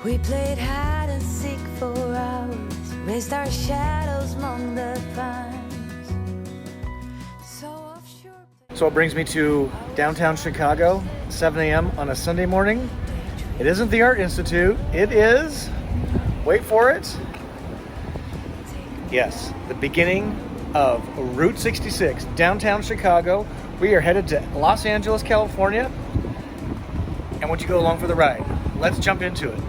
We played hide and seek for hours, raised our shadows among the pines. So it brings me to downtown Chicago, 7 a.m. on a Sunday morning. It isn't the Art Institute. It is, wait for it, yes, the beginning of Route 66, downtown Chicago. We are headed to Los Angeles, California. And won't you go along for the ride? Let's jump into it.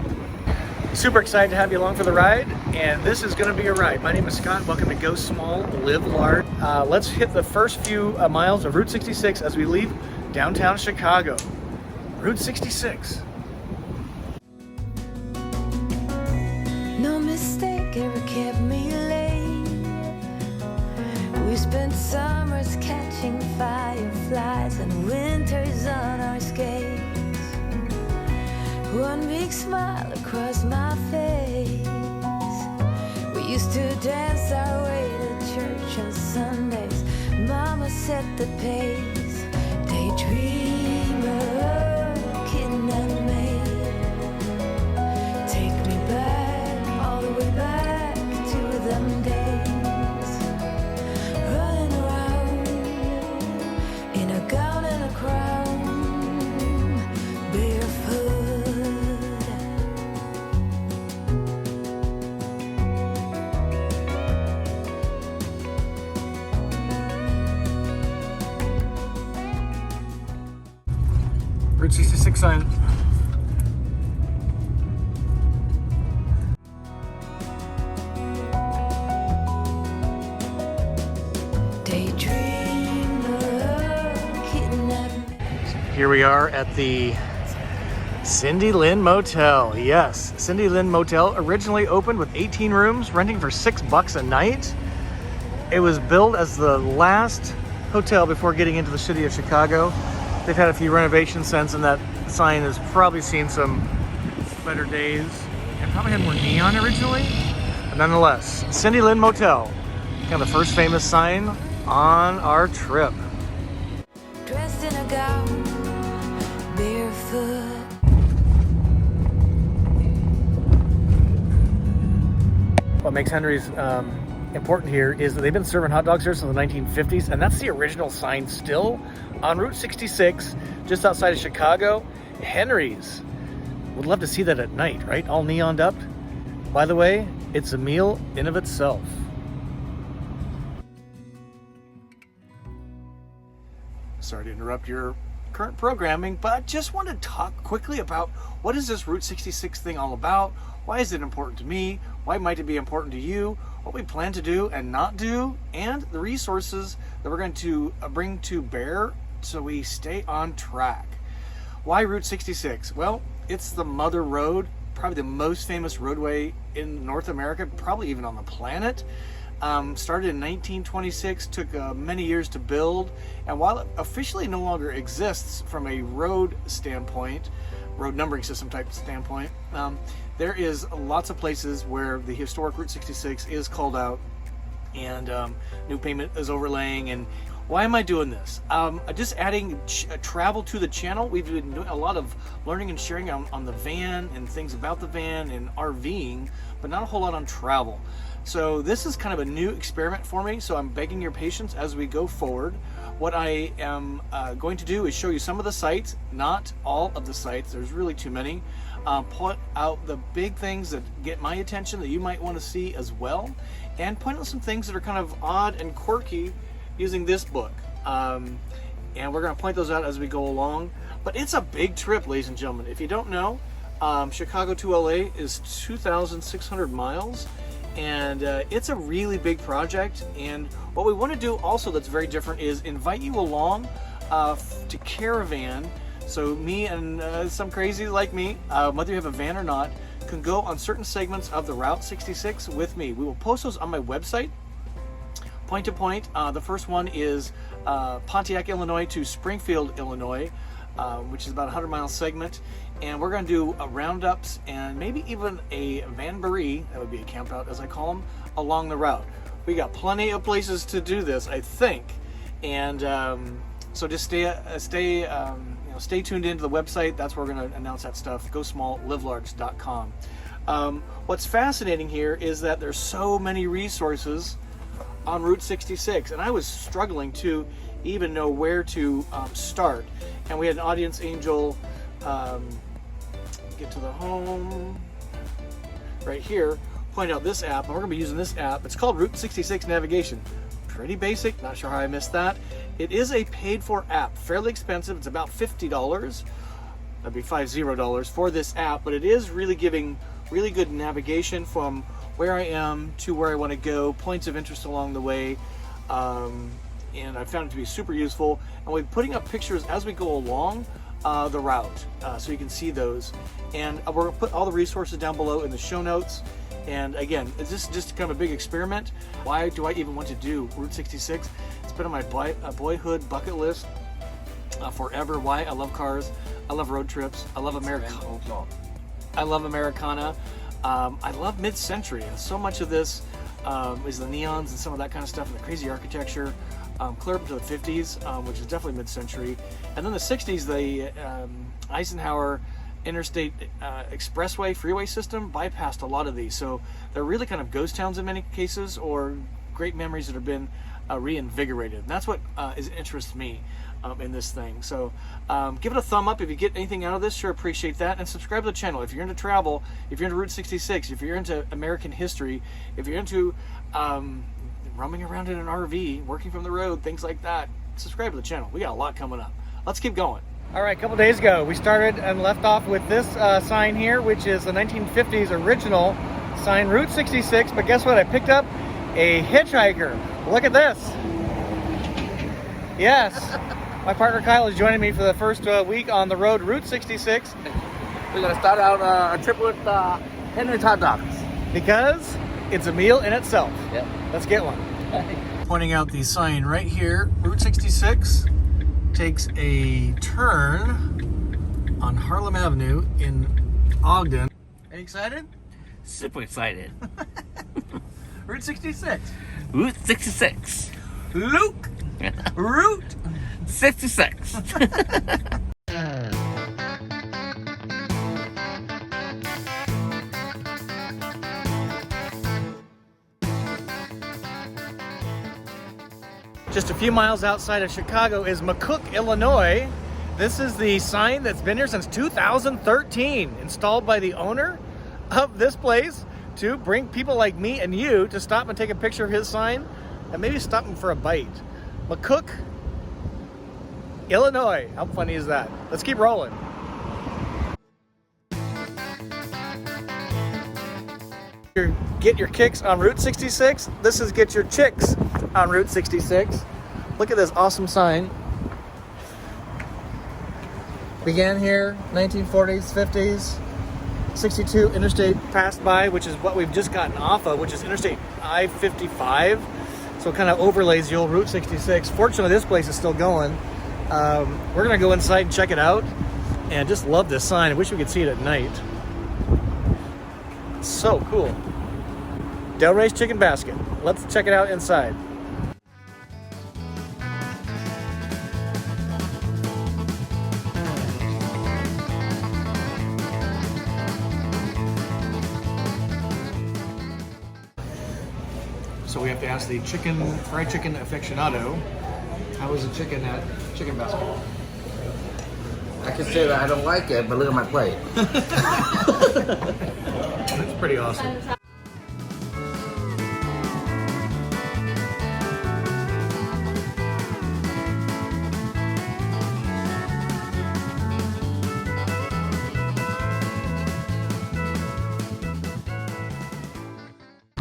Super excited to have you along for the ride, and this is going to be a ride. My name is Scott. Welcome to Go Small, Live Large. Let's hit the first few miles of Route 66 as we leave downtown Chicago. Route 66. No mistake ever kept me late. We spent summers catching fireflies and winters on our skates. One big smile across my face. We used to dance our way to church on Sundays. Mama set the pace. Daydreamer, kidnap me. Take me back, all the way back to them days. Running around in a gown and a crown, barefoot. Route 66 sign. Here we are at the Cindy Lynn Motel. Yes, Cindy Lynn Motel originally opened with 18 rooms, renting for $6 a night. It was built as the last hotel before getting into the city of Chicago. They've had a few renovations since, and that sign has probably seen some better days. It probably had more neon originally. But nonetheless, Cindy Lynn Motel, kind of the first famous sign on our trip. Dressed in a gown, barefoot. What makes Henry's important here is that they've been serving hot dogs here since the 1950s, and that's the original sign still on Route 66, just outside of Chicago. Henry's. Would love to see that at night, right? All neoned up. By the way, it's a meal in of itself. Sorry to interrupt your current programming, but I just want to talk quickly about what is this Route 66 thing all about? Why is it important to me? Why might it be important to you? What we plan to do and not do, and the resources that we're going to bring to bear so we stay on track. Why Route 66? Well, it's the mother road, probably the most famous roadway in North America, probably even on the planet. Started in 1926, took many years to build, and while it officially no longer exists from a road standpoint, road numbering system type standpoint, there is lots of places where the historic Route 66 is called out, and new pavement is overlaying. And why am I doing this? Just adding travel to the channel. We've been doing a lot of learning and sharing on the van and things about the van and RVing, but not a whole lot on travel. So this is kind of a new experiment for me, so I'm begging your patience as we go forward. What I am going to do is show you some of the sites, not all of the sites. There's really too many. Point out the big things that get my attention that you might want to see as well, and point out some things that are kind of odd and quirky using this book. And we're going to point those out as we go along. But it's a big trip, ladies and gentlemen. If you don't know, Chicago to LA is 2,600 miles. And it's a really big project. And what we want to do also that's very different is invite you along to CARAVAN. So me and some crazies like me, whether you have a van or not, can go on certain segments of the Route 66 with me. We will post those on my website, point to point. The first one is Pontiac, Illinois to Springfield, Illinois, which is about a 100-mile segment. And we're going to do roundups and maybe even a vanboree, that would be a camp out as I call them, along the route. We got plenty of places to do this, I think. And so just stay stay tuned into the website. That's where we're going to announce that stuff. GoSmallLiveLarge.com. What's fascinating here is that there's so many resources on Route 66, and I was struggling to even know where to start. And we had an audience angel get to the home right here, point out this app, and we're going to be using this app. It's called Route 66 Navigation. Pretty basic, not sure how I missed that. It is a paid for app, fairly expensive. It's about $50. That'd be $50 for this app, but it is really giving really good navigation from where I am to where I want to go, points of interest along the way, and I found it to be super useful. And we're putting up pictures as we go along the route, so you can see those. And we're going to put all the resources down below in the show notes. And again, this is just kind of a big experiment. Why do I even want to do Route 66? It's been on my boyhood bucket list forever. Why? I love cars. I love road trips. I love Americana. I love Americana. I love mid-century, and so much of this is the neons and some of that kind of stuff, and the crazy architecture, clear up to the 50s, which is definitely mid-century. And then the 60s, the Eisenhower Interstate Expressway freeway system bypassed a lot of these. So they're really kind of ghost towns in many cases, or great memories that have been reinvigorated. And that's what interests me in this thing. So give it a thumb up if you get anything out of this. Sure appreciate that. And subscribe to the channel if you're into travel, if you're into Route 66, if you're into American history, if you're into roaming around in an RV, working from the road, things like that. Subscribe to the channel. We got a lot coming up. Let's keep going. All right, a couple days ago, we started and left off with this sign here, which is the 1950s original sign, Route 66. But guess what? I picked up a hitchhiker. Look at this. Yes. My partner Kyle is joining me for the first week on the road, Route 66. We're going to start out a trip with Henry's Hot Dogs. Because it's a meal in itself. Yep. Let's get one. Pointing out the sign right here, Route 66 takes a turn on Harlem Avenue in Ogden. Are you excited? Super excited. Route 66. Route 66. Luke. Route 66. Just a few miles outside of Chicago is McCook, Illinois. This is the sign that's been here since 2013, installed by the owner of this place to bring people like me and you to stop and take a picture of his sign and maybe stop him for a bite. McCook, Illinois. How funny is that? Let's keep rolling. Get your kicks on Route 66. This is get your chicks on Route 66. Look at this awesome sign. Began here, 1940s, 50s. 62 interstate passed by, which is what we've just gotten off of, which is Interstate I-55. So it kind of overlays the old Route 66. Fortunately, this place is still going. We're gonna go inside and check it out, and just love this sign. I wish we could see it at night. So cool. Del Rey's Chicken Basket. Let's check it out inside. So we have to ask the fried chicken aficionado, how is the chicken at Chicken Basket? I can say that I don't like it, but look at my plate. That's pretty awesome.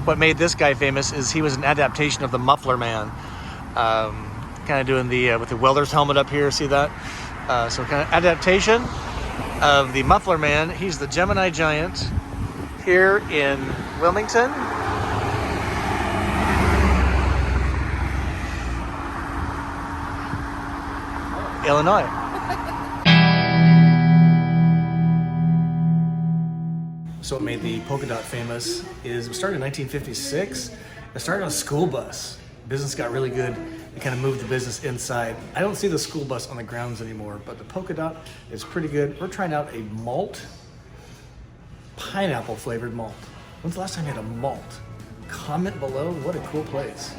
What made this guy famous is he was an adaptation of the Muffler Man. Kind of doing the, with the welder's helmet up here, see that? So kind of adaptation of the Muffler Man. He's the Gemini Giant here in Wilmington. Illinois. So what made the polka dot famous is it started in 1956. It started on a school bus. Business got really good They kind of moved the business inside. I don't see the school bus on the grounds anymore, but the polka dot is pretty good. We're trying out a malt, pineapple flavored malt. When's the last time you had a malt? Comment below. What a cool place.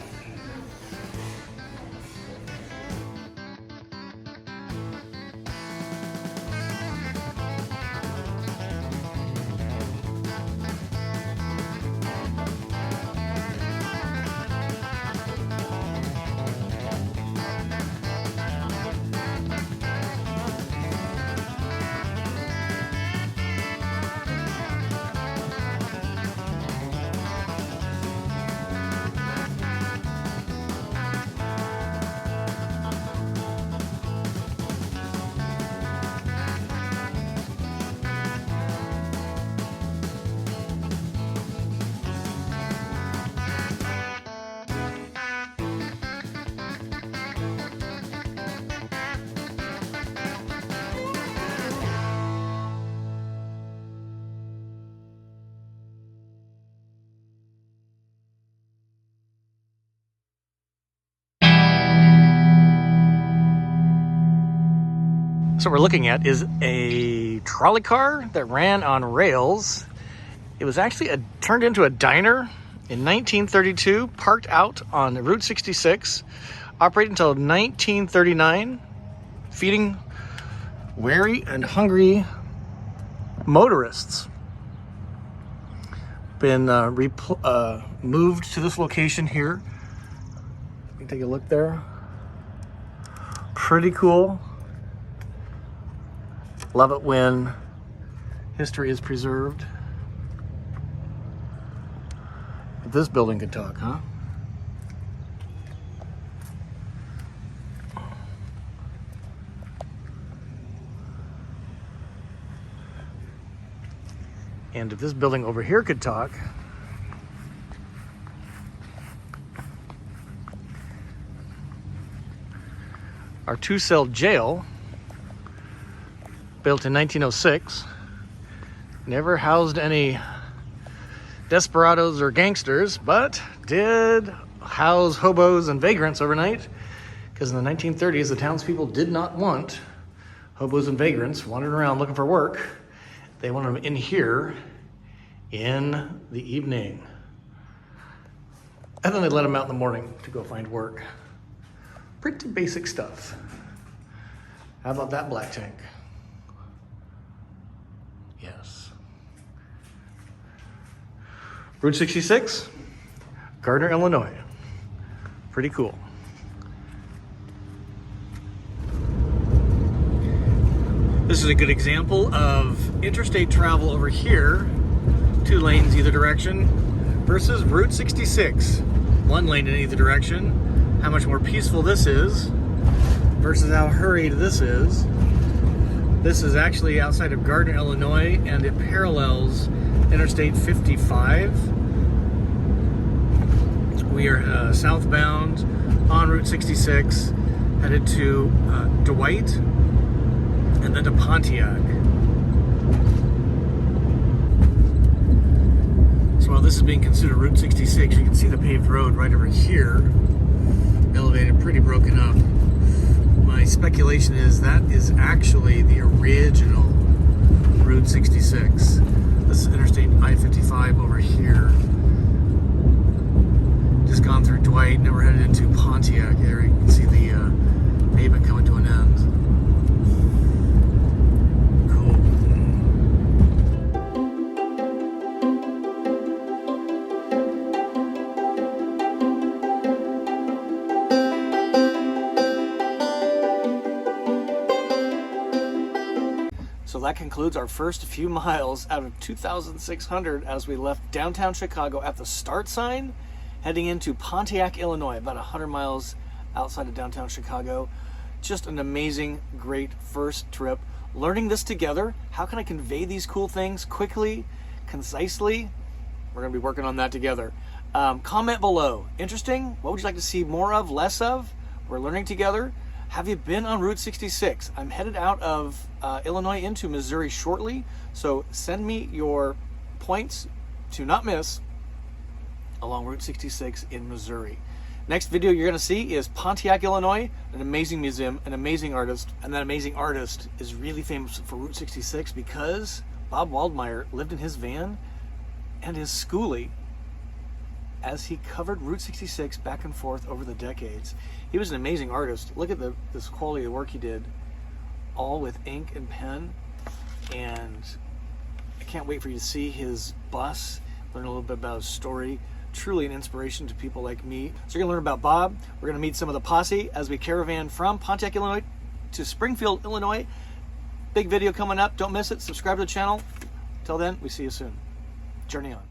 So what we're looking at is a trolley car that ran on rails. It was actually turned into a diner in 1932, parked out on Route 66, operated until 1939, feeding weary and hungry motorists. Been moved to this location here. You can take a look there. Pretty cool. Love it when history is preserved. If this building could talk, huh? And if this building over here could talk, our two-cell jail, built in 1906, never housed any desperados or gangsters, but did house hobos and vagrants overnight, because in the 1930s, the townspeople did not want hobos and vagrants wandering around looking for work. They wanted them in here in the evening. And then they let them out in the morning to go find work. Pretty basic stuff. How about that black tank? Yes. Route 66, Gardner, Illinois. Pretty cool. This is a good example of interstate travel over here, 2 lanes either direction, versus Route 66, 1 lane in either direction. How much more peaceful this is versus how hurried this is. This is actually outside of Gardner, Illinois, and it parallels Interstate 55. We are southbound on Route 66, headed to Dwight and then to Pontiac. So while this is being considered Route 66, you can see the paved road right over here, elevated, pretty broken up. My speculation is that is actually the original Route 66. This is Interstate I-55 over here. Just gone through Dwight, now we're headed into Pontiac. There you can see the pavement coming to an end. So that concludes our first few miles out of 2,600 as we left downtown Chicago at the start sign, heading into Pontiac, Illinois, about 100 miles outside of downtown Chicago. Just an amazing, great first trip. Learning this together, how can I convey these cool things quickly, concisely? We're going to be working on that together. Comment below. Interesting? What would you like to see more of, less of? We're learning together. Have you been on Route 66? I'm headed out of Illinois into Missouri shortly, so send me your points to not miss along Route 66 in Missouri. Next video you're going to see is Pontiac, Illinois, an amazing museum, an amazing artist, and that amazing artist is really famous for Route 66 because Bob Waldmeyer lived in his van and his schoolie as he covered Route 66 back and forth over the decades. He was an amazing artist. Look at this quality of work he did, all with ink and pen, and I can't wait for you to see his bus, learn a little bit about his story. Truly an inspiration to people like me. So you're gonna learn about Bob. We're gonna meet some of the posse as we caravan from Pontiac, Illinois to Springfield, Illinois. Big video coming up, don't miss it. Subscribe to the channel. Till then, we see you soon. Journey on.